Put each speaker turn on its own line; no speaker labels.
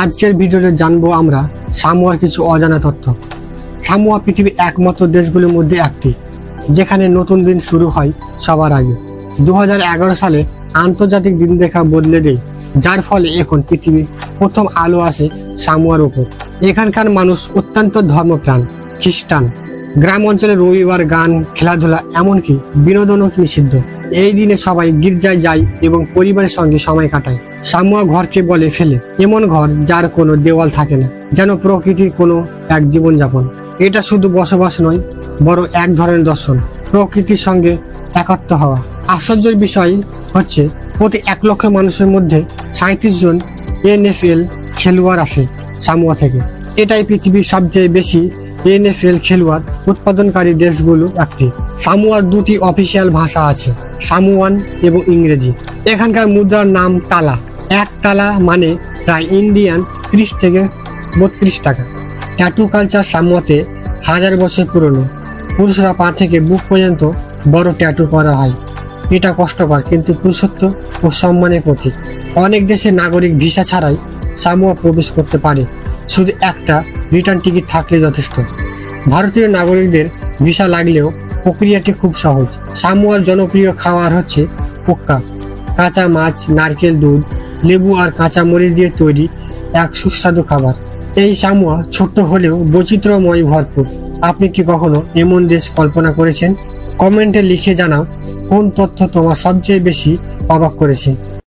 আজকের ভিডিওতে জানবো আমরা সামোয়ার কিছু অজানা তথ্য। সামোয়া পৃথিবীর একমাত্র দেশগুলোর মধ্যে একটি যেখানে নতুন দিন শুরু হয় সবার আগে। 2011 সালে আন্তর্জাতিক দিন দেখা বদলে দেয়, যার ফলে এখন পৃথিবীর প্রথম আলো আসে সামোয়ার উপর। এখানকার মানুষ অত্যন্ত ধর্মপ্রাণ, খ্রিস্টান। গ্রাম অঞ্চলে রবিবার গান, খেলাধুলা, এমনকি বিনোদনও নিষিদ্ধ। এই দিনে সবাই গির্জায় যায় এবং পরিবারের সঙ্গে সময় কাটায়। সামোয়া ঘরকে বলে ফেলে এমন ঘর যার কোনো দেওয়াল থাকে না, যেন প্রকৃতির কোনো এক জীবনযাপন। এটা শুধু বসবাস নয়, বড় এক ধরনের দর্শন, প্রকৃতির সঙ্গে একাত্ম হওয়া। আশ্চর্যের বিষয় হচ্ছে প্রতি 1 লক্ষ মানুষের মধ্যে 37 জন NFL খেলোয়াড় আসে সামোয়া থেকে। এটাই পৃথিবীর সবচেয়ে বেশি NFL খেলোয়াড় উৎপাদনকারী দেশগুলো একটি। সামোয়ার 2টি অফিসিয়াল ভাষা আছে, সামোয়ান এবং ইংরেজি। এখানকার মুদ্রার নাম তালা। 1 তালা মানে প্রায় ইন্ডিয়ান 30 থেকে 32 টাকা। ট্যাটু কালচার সামোয়াতে 1000 বছর পুরনো। পুরুষরা পা থেকে বুক পর্যন্ত বড় ট্যাটু করা হয়। এটা কষ্টকর কিন্তু পুরুষত্ব ও সম্মানের প্রতীক। অনেক দেশের নাগরিক ভিসা ছাড়াই সামোয়া প্রবেশ করতে পারে, শুধু একটা রিটার্ন টিকিট থাকলে যথেষ্ট। ভারতীয় নাগরিকদের ভিসা লাগলেও প্রক্রিয়াটি খুব সহজ। সামোয়ার জনপ্রিয় খাবার হচ্ছে পোক্কা, কাঁচা মাছ, নারকেল দুধ, লেবু আর কাঁচা মরিচ দিয়ে তৈরি এক সুস্বাদু খাবার। এই সামোয়া ছোট্ট হলেও বৈচিত্র্যময় ভরপুর। আপনি কি কখনো এমন দেশ কল্পনা করেছেন? কমেন্টে লিখে জানাও কোন তথ্য তোমার সবচেয়ে বেশি অবাক করেছে।